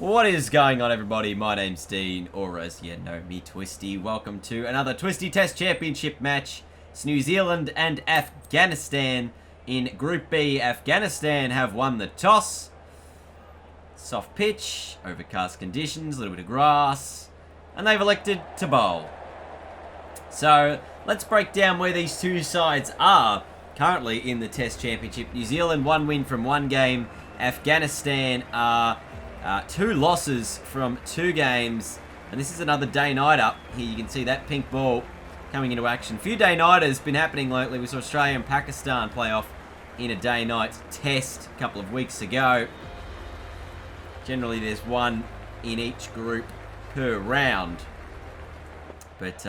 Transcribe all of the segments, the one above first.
What is going on, everybody? My name's Dean, or as you know me, Twisty. Welcome to another Twisty Test Championship match. It's New Zealand and Afghanistan in Group B. Afghanistan have won the toss. Soft pitch, overcast conditions, a little bit of grass, and they've elected to bowl. So let's break down where these two sides are currently in the Test Championship. New Zealand, one win from one game. Afghanistan are two losses from two games. And this is another day-nighter. Here you can see that pink ball coming into action. A few day-nighters been happening lately. We saw Australia and Pakistan play off in a day-night test a couple of weeks ago. Generally, there's one in each group per round. But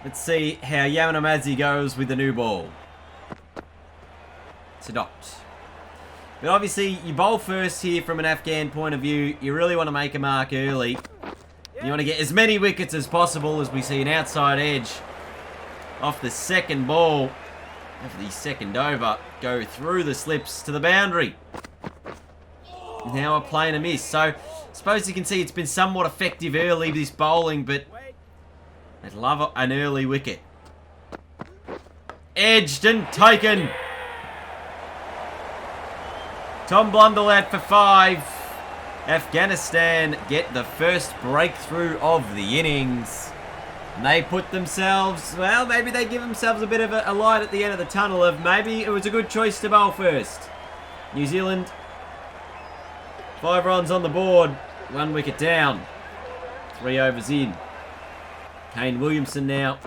let's see how Yamanamazi goes with the new ball. It's a dot. But obviously, you bowl first here from an Afghan point of view. You really want to make a mark early. You want to get as many wickets as possible, as we see an outside edge off the second ball, of the second over, go through the slips to the boundary. Now we're playing a miss. So, I suppose you can see it's been somewhat effective early, this bowling, but I'd love an early wicket. Edged and taken. Tom Blundell out for 5. Afghanistan get the first breakthrough of the innings. And they put themselves, well, maybe they give themselves a bit of a light at the end of the tunnel of maybe it was a good choice to bowl first. New Zealand, 5 runs on the board, 1 wicket down, 3 overs in. Kane Williamson now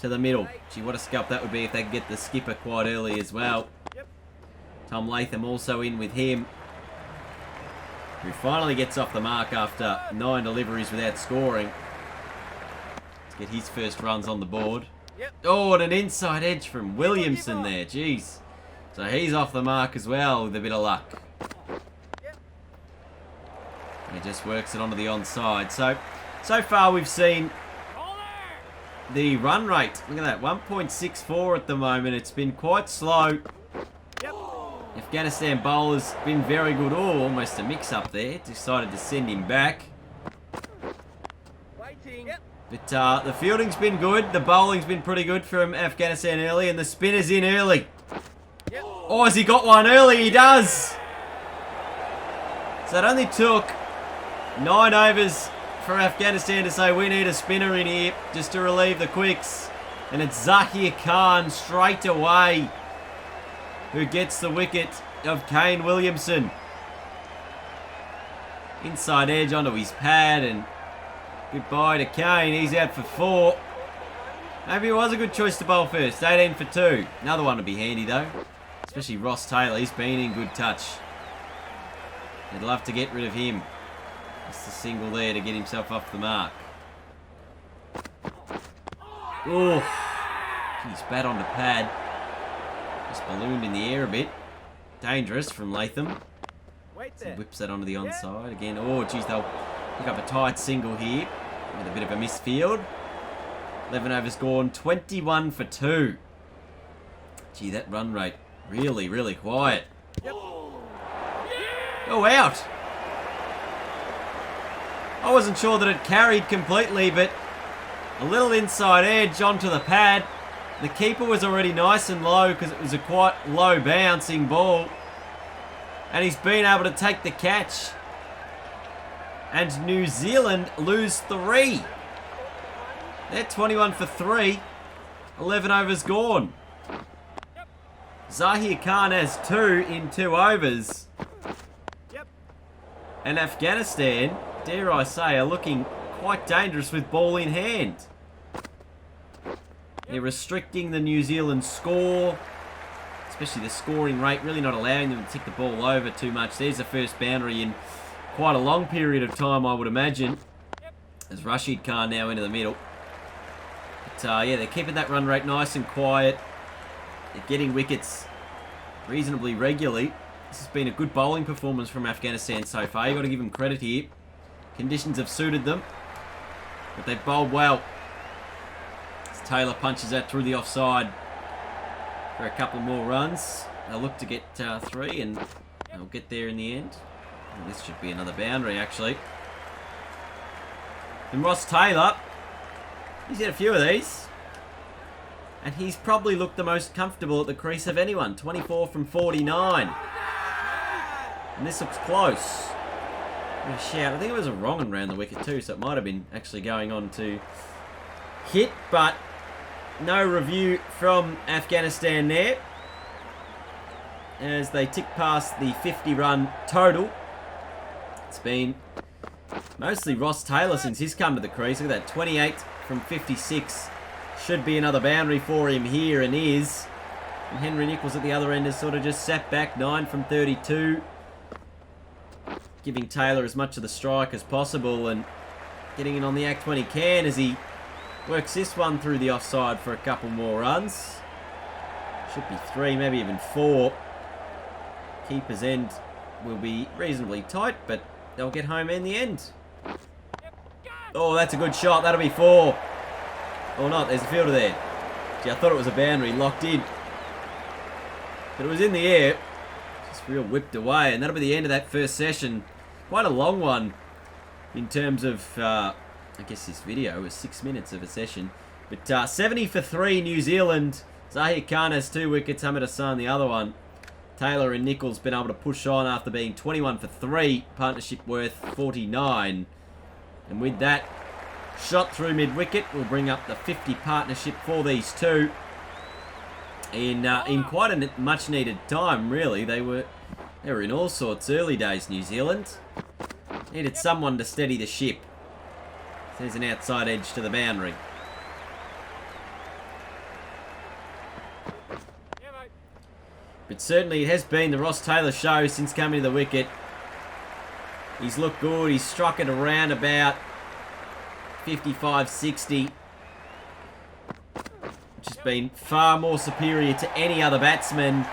to the middle. Gee, what a scalp that would be if they could get the skipper quite early as well. Tom Latham also in with him, who finally gets off the mark after 9 deliveries without scoring. Let's get his first runs on the board. Oh, and an inside edge from Williamson there. Jeez. So he's off the mark as well with a bit of luck. He just works it onto the onside. So far we've seen the run rate. Look at that, 1.64 at the moment. It's been quite slow. Afghanistan bowlers been very good. Oh, almost a mix-up there. Decided to send him back. But the fielding's been good. The bowling's been pretty good from Afghanistan early. And the spinner's in early. Oh, has he got one early? He does. So it only took 9 overs for Afghanistan to say we need a spinner in here just to relieve the quicks. And it's Zahir Khan straight away who gets the wicket of Kane Williamson. Inside edge onto his pad, and goodbye to Kane. He's out for 4. Maybe it was a good choice to bowl first. 18 for 2. Another one would be handy though. Especially Ross Taylor. He's been in good touch. They'd love to get rid of him. Just a single there to get himself off the mark. Oh, he's bat on the pad. Just ballooned in the air a bit. Dangerous from Latham. So whips that onto the onside again. Oh, geez, they'll pick up a tight single here with a bit of a misfield. 11 overs gone, 21 for 2. Gee, that run rate really, really quiet. Oh, out. I wasn't sure that it carried completely, but a little inside edge onto the pad. The keeper was already nice and low because it was a quite low bouncing ball. And he's been able to take the catch. And New Zealand lose 3. They're 21 for 3. 11 overs gone. Zahir Khan has 2 in 2 overs. And Afghanistan, dare I say, are looking quite dangerous with ball in hand. They're restricting the New Zealand score, especially the scoring rate, really not allowing them to tick the ball over too much. There's the first boundary in quite a long period of time, I would imagine. As Rashid Khan now into the middle. But yeah, they're keeping that run rate nice and quiet. They're getting wickets reasonably regularly. This has been a good bowling performance from Afghanistan so far. You've got to give them credit here. Conditions have suited them, but they've bowled well. Taylor punches that through the offside for a couple more runs. They'll look to get 3 and they'll get there in the end. Well, this should be another boundary, actually. And Ross Taylor, he's hit a few of these. And he's probably looked the most comfortable at the crease of anyone. 24 from 49. And this looks close. A shout. I think it was a wrong and round the wicket too, so it might have been actually going on to hit, but no review from Afghanistan there as they tick past the 50-run total. It's been mostly Ross Taylor since he's come to the crease. Look at that, 28 from 56. Should be another boundary for him here, and is. And Henry Nicholls at the other end has sort of just sat back, 9 from 32. Giving Taylor as much of the strike as possible and getting in on the act when he can as he works this one through the offside for a couple more runs. Should be 3, maybe even 4. Keeper's end will be reasonably tight, but they'll get home in the end. Oh, that's a good shot. That'll be 4. Or not. There's a fielder there. Gee, I thought it was a boundary locked in. But it was in the air. Just real whipped away. And that'll be the end of that first session. Quite a long one in terms of, I guess this video was 6 minutes of a session. But 70 for 3 New Zealand. Zahir Khan has 2 wickets. Hamid Hassan the other one. Taylor and Nicholls been able to push on after being 21 for 3. Partnership worth 49. And with that shot through mid-wicket will bring up the 50 partnership for these two. In quite a much-needed time, really. They were in all sorts early days, New Zealand. Needed someone to steady the ship. There's an outside edge to the boundary. But certainly it has been the Ross Taylor show since coming to the wicket. He's looked good. He's struck it around about 55-60. Which has been far more superior to any other batsman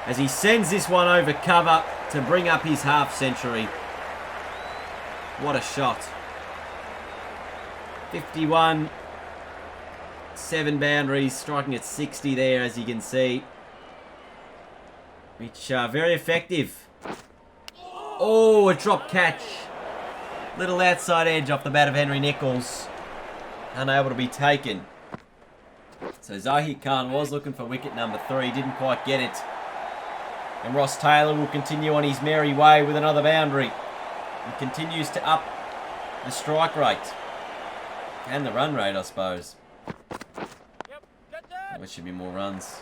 as he sends this one over cover to bring up his half century. What a shot. 51, 7 boundaries, striking at 60 there, as you can see. Which very effective. Oh, a drop catch. Little outside edge off the bat of Henry Nicholls. Unable to be taken. So Zahir Khan was looking for wicket number 3, didn't quite get it. And Ross Taylor will continue on his merry way with another boundary. And continues to up the strike rate. And the run rate, I suppose. There should be more runs.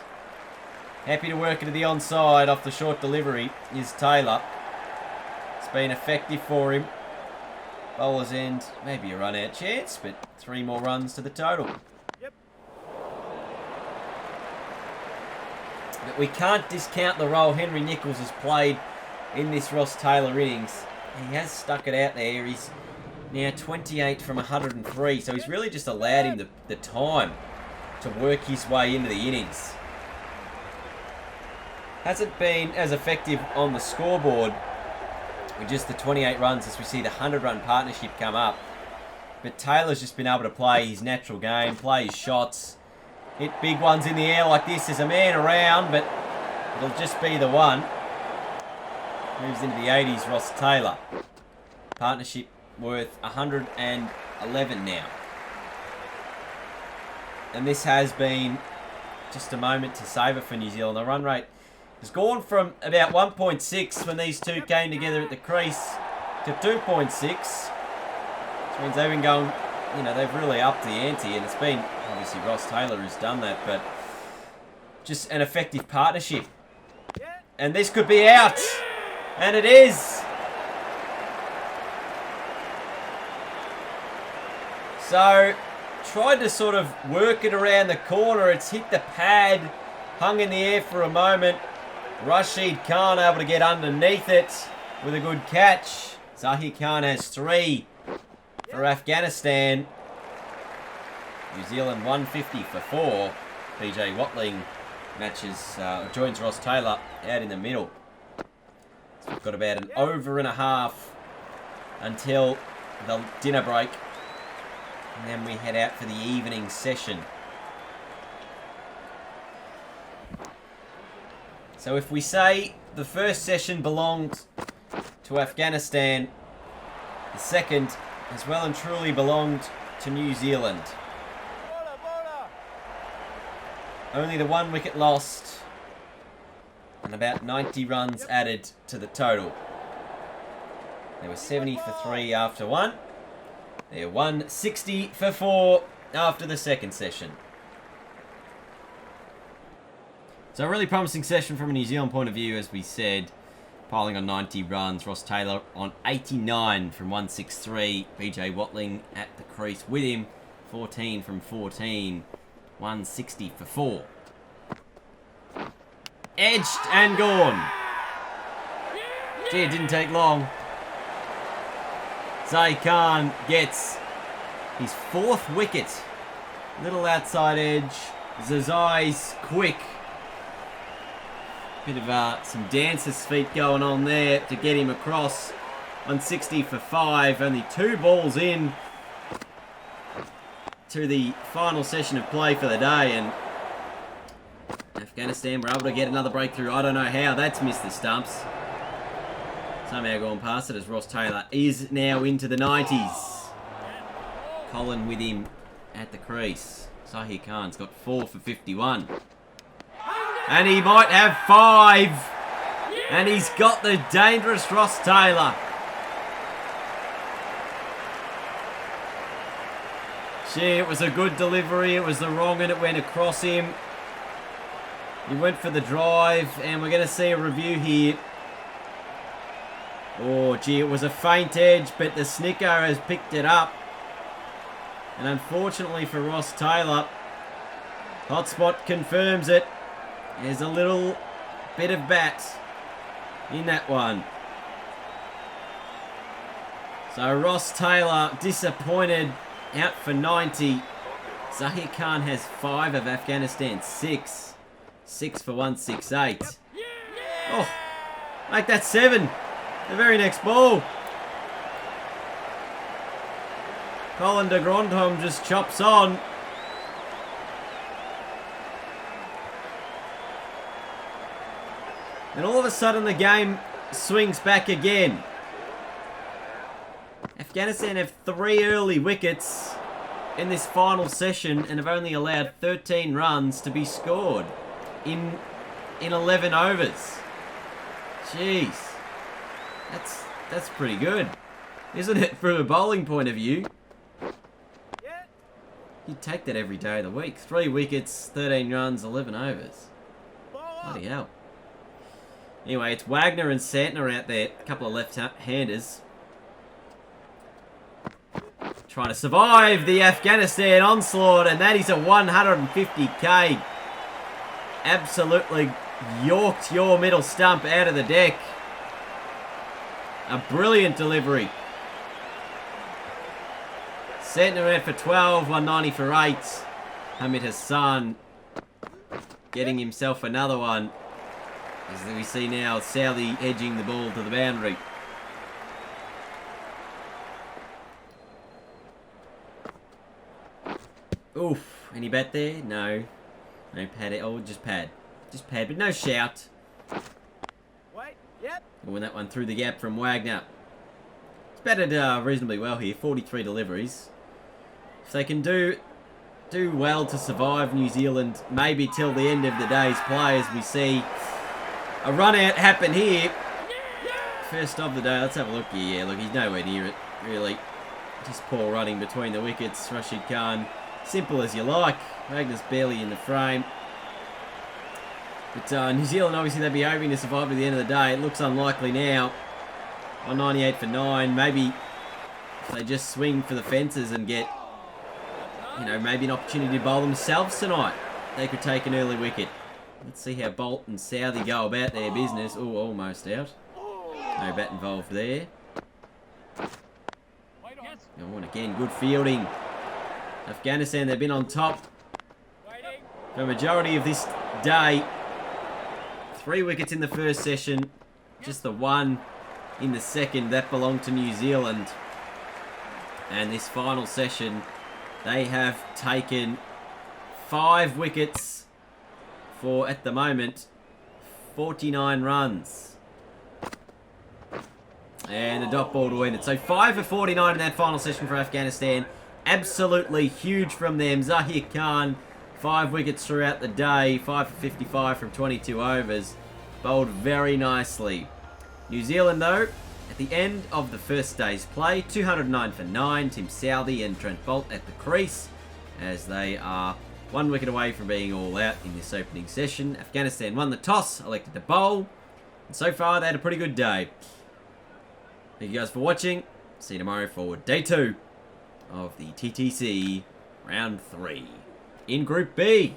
Happy to work it to the onside off the short delivery is Taylor. It's been effective for him. Bowler's end, maybe a run out chance, but 3 more runs to the total. But we can't discount the role Henry Nicholls has played in this Ross Taylor innings. He has stuck it out there. He's now 28 from 103, so he's really just allowed him the time to work his way into the innings. Hasn't been as effective on the scoreboard with just the 28 runs as we see the 100-run partnership come up. But Taylor's just been able to play his natural game, play his shots, hit big ones in the air like this. There's a man around, but it'll just be the one. Moves into the 80s, Ross Taylor. Partnership worth 111 now. And this has been just a moment to savour for New Zealand. The run rate has gone from about 1.6 when these two came together at the crease to 2.6. Which means they've been going, they've really upped the ante, and it's been obviously Ross Taylor who's done that, but just an effective partnership. And this could be out. And it is. So, tried to sort of work it around the corner. It's hit the pad, hung in the air for a moment. Rashid Khan able to get underneath it with a good catch. Zahir Khan has 3 for Afghanistan. New Zealand 150 for 4. PJ Watling joins Ross Taylor out in the middle. So we've got about an over and a half until the dinner break. And then we head out for the evening session. So if we say the first session belonged to Afghanistan. The second has well and truly belonged to New Zealand. Only the 1 wicket lost and about 90 runs added to the total. They were 70 for 3 after one. They're 160 for 4 after the second session. So a really promising session from a New Zealand point of view, as we said. Piling on 90 runs. Ross Taylor on 89 from 163. BJ Watling at the crease with him. 14 from 14. 160 for 4. Edged and gone. Gee, it didn't take long. Zahir Khan gets his 4th wicket. Little outside edge. Zazai's quick. Bit of some dancer's feet going on there to get him across. 160 for 5. Only 2 balls in to the final session of play for the day. And Afghanistan were able to get another breakthrough. I don't know how that's missed the stumps. Somehow gone past it as Ross Taylor is now into the 90s. Colin with him at the crease. Zahir Khan's got 4 for 51. And he might have 5. And he's got the dangerous Ross Taylor. Gee, it was a good delivery. It was the wrong and it went across him. He went for the drive. And we're going to see a review here. Oh, gee, it was a faint edge, but the snicker has picked it up. And unfortunately for Ross Taylor, Hotspot confirms it. There's a little bit of bat in that one. So Ross Taylor disappointed, out for 90. Zahir Khan has 5 of Afghanistan's 6. 6 for 168. Oh, make that 7. The very next ball. Colin de Grandhomme just chops on. And all of a sudden the game swings back again. Afghanistan have 3 early wickets in this final session and have only allowed 13 runs to be scored in 11 overs. Jeez. That's pretty good, isn't it, from a bowling point of view? You'd take that every day of the week. 3 wickets, 13 runs, 11 overs. Bloody hell. Anyway, it's Wagner and Santner out there. A couple of left-handers. Trying to survive the Afghanistan onslaught, and that is a 150k. Absolutely yorked your middle stump out of the deck. A brilliant delivery. Santner out for 12, 190 for 8. Hamid Hassan getting himself another one. As we see now, Southey edging the ball to the boundary. Oof. Any bat there? No. No pad. Oh, just pad. Just pad, but no shout. Wait. Yep. Win that one through the gap from Wagner. It's batted reasonably well here. 43 deliveries. If they can do well to survive New Zealand, maybe till the end of the day's play, as we see a run out happen here. First of the day. Let's have a look here. Yeah, look, he's nowhere near it, really. Just poor running between the wickets. Rashid Khan, simple as you like. Wagner's barely in the frame. But New Zealand, obviously, they'd be hoping to survive to the end of the day. It looks unlikely now. 198 for 9. Maybe if they just swing for the fences and get, you know, maybe an opportunity to bowl themselves tonight, they could take an early wicket. Let's see how Bolt and Southey go about their business. Oh, almost out. No bat involved there. Oh, and again, good fielding. Afghanistan, they've been on top for a majority of this day. 3 wickets in the first session. Just the 1 in the second. That belonged to New Zealand. And this final session, they have taken 5 wickets for, at the moment, 49 runs. And the dot ball to win it. So 5 for 49 in that final session for Afghanistan. Absolutely huge from them. Zahir Khan, 5 wickets throughout the day. 5 for 55 from 22 overs. Bowled very nicely. New Zealand, though, at the end of the first day's play, 209 for 9. Tim Southey and Trent Boult at the crease, as they are 1 wicket away from being all out in this opening session. Afghanistan won the toss, elected to bowl. And so far, they had a pretty good day. Thank you guys for watching. See you tomorrow for day 2 of the TTC round 3 in Group B.